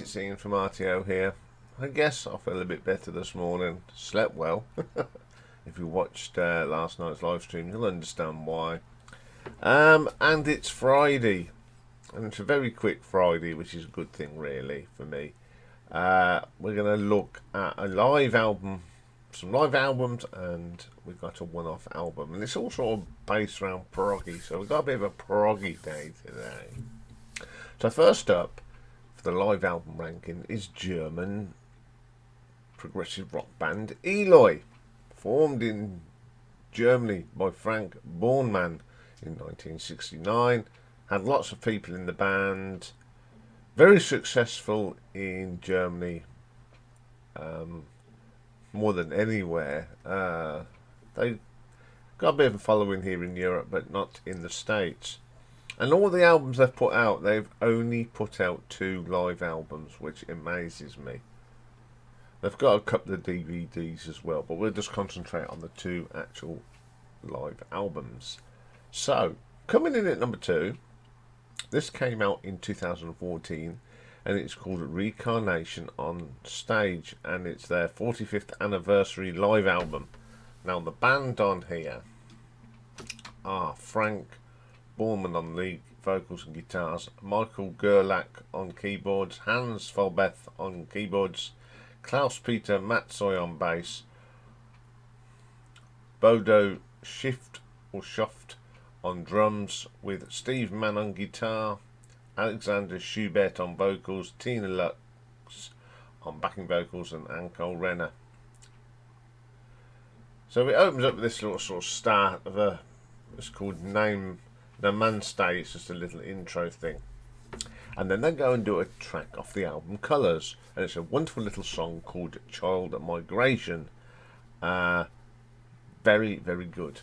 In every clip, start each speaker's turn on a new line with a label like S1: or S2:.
S1: it's Ian from RTO here. I guess I feel a bit better this morning. Slept well. If you watched last night's live stream, you'll understand why. And it's Friday, and it's a very quick Friday, which is a good thing, really, for me. We're going to look at a live album, some live albums, and we've got a one-off album, and it's all sort of based around proggy. So we've got a bit of a proggy day today. So first up, for the live album ranking, is German progressive rock band Eloy, formed in Germany by Frank Bornmann in 1969. Had lots of people in the band, very successful in Germany, more than anywhere. They got a bit of a following here in Europe, but not in the States. And all the albums they've put out, they've only put out 2 live albums, which amazes me. They've got a couple of DVDs as well, but we'll just concentrate on the 2 actual live albums. So, coming in at number 2, this came out in 2014, and it's called Reincarnation on Stage, and it's their 45th anniversary live album. Now, the band on here are Frank Bormann on lead vocals and guitars, Michael Gerlach on keyboards, Hans Volbeth on keyboards, Klaus-Peter Matzoy on bass, Bodo Schuft on drums, with Steve Mann on guitar, Alexander Schubert on vocals, Tina Lux on backing vocals, and Anko Renner. So it opens up with this little sort of start of a, it's called Name the Man Stay. It's just a little intro thing, and then they go and do a track off the album Colours, and it's a wonderful little song called Child Migration. Very, very good.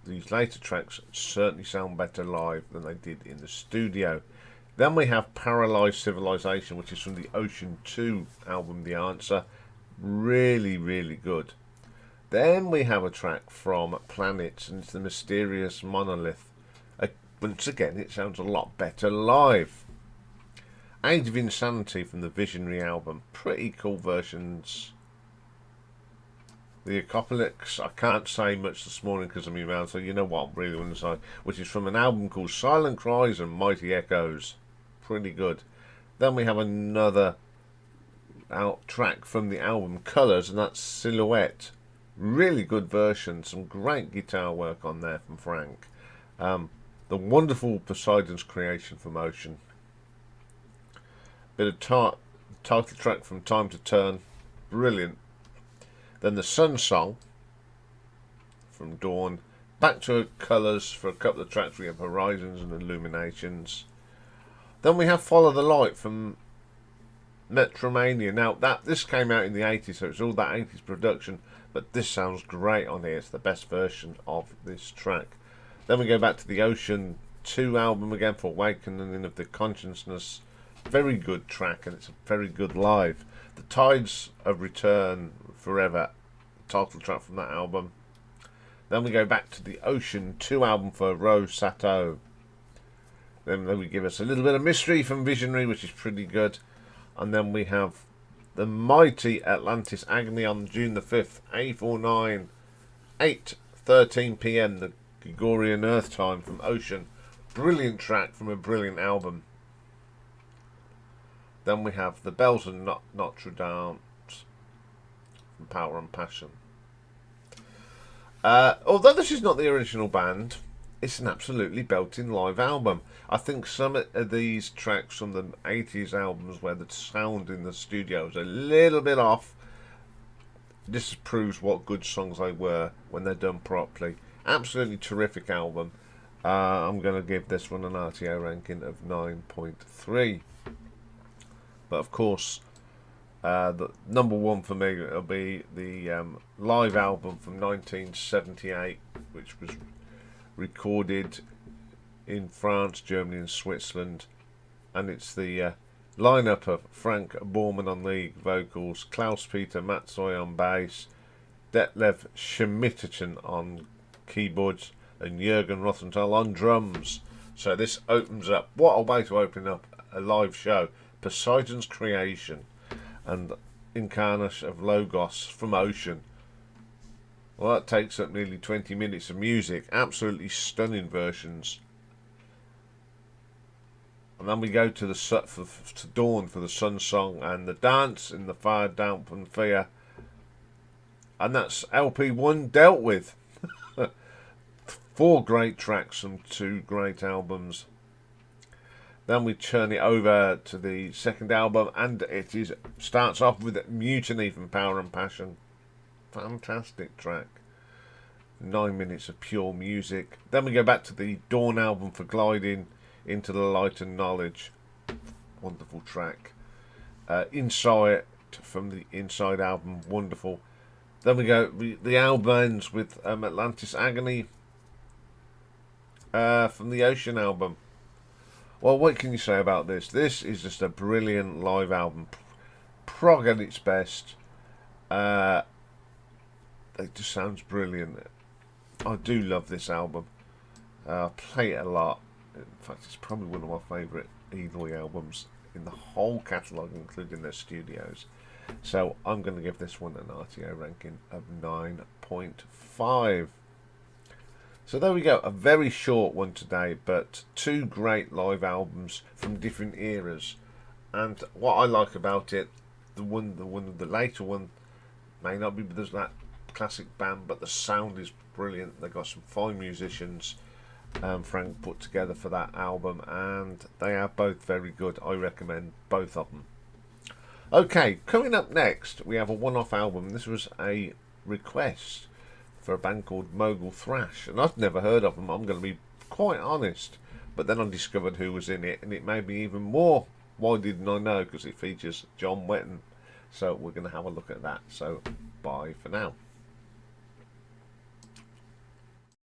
S1: These later tracks certainly sound better live than they did in the studio. Then we have Paralysed Civilization, which is from the Ocean 2 album The Answer. Really, really good. Then we have a track from Planets, and it's The Mysterious Monolith. Once again, it sounds a lot better live. Age of Insanity from the Visionary album. Pretty cool versions. The Acolytics, I can't say much this morning because I'm in my mouth, so you know what I really want to say, which is from an album called Silent Cries and Mighty Echoes. Pretty good. Then we have another track from the album Colours, and that's Silhouette. Really good version, some great guitar work on there from Frank. The wonderful Poseidon's Creation from Ocean. Bit of title track from Time to Turn. Brilliant. Then the Sun Song from Dawn. Back to Colours for a couple of tracks. We have Horizons and Illuminations. Then we have Follow the Light from Metromania. Now, this came out in the 80s, so it's all that 80s production, but this sounds great on here. It's the best version of this track. Then we go back to the Ocean 2 album again for Awakening of the Consciousness. Very good track, and it's a very good live. The Tides of Return Forever, title track from that album. Then we go back to the Ocean 2 album for Rose Sato. Then we give us a little bit of Mystery from Visionary, which is pretty good. And then we have the mighty Atlantis Agony on June the 5th, A49, 8:13 p.m, the Gregorian Earth time from Ocean. Brilliant track from a brilliant album. Then we have the Bells of Notre Dame from Power and Passion. Although this is not the original band, it's an absolutely belting live album. I think some of these tracks from the 80s albums where the sound in the studio is a little bit off, this proves what good songs they were when they're done properly. Absolutely terrific album. I'm going to give this one an RTO ranking of 9.3. But of course, the number one for me will be the live album from 1978, which was recorded in France, Germany and Switzerland, and it's the lineup of Frank Bormann on lead vocals, Klaus-Peter Matzoy on bass, Detlev Schmidtchen on keyboards, and Jürgen Rothenthal on drums. So this opens up, what a way to open up a live show. Poseidon's Creation and Incarnation of Logos from Ocean. Well, that takes up nearly 20 minutes of music. Absolutely stunning versions. And then we go to the to Dawn for the Sun Song and the Dance in the Fire, Damp and Fear. And that's LP1 dealt with. 4 great tracks from 2 great albums. Then we turn it over to the second album, and it starts off with Mutiny from Power and Passion. Fantastic track. 9 minutes of pure music. Then we go back to the Dawn album for Gliding into the Light and Knowledge. Wonderful track. Insight from the Inside album. Wonderful. Then we go, the album ends with Atlantis Agony from the Ocean album. Well, what can you say about this? This is just a brilliant live album. Prog at its best. It just sounds brilliant. I do love this album. I play it a lot. In fact, it's probably one of my favourite Eloy albums in the whole catalogue, including their studios. So I'm going to give this one an RTO ranking of 9.5. So there we go, a very short one today, but 2 great live albums from different eras. And what I like about it, the later one may not be because that classic band, but the sound is brilliant. They got some fine musicians Frank put together for that album, and they are both very good. I recommend both of them. Okay, coming up next, we have a one-off album. This was a request for a band called Mogul Thrash, and I'd never heard of them, I'm going to be quite honest, but then I discovered who was in it, and it made me even more why didn't I know, because it features John Wetton. So we're going to have a look at that. So bye for now.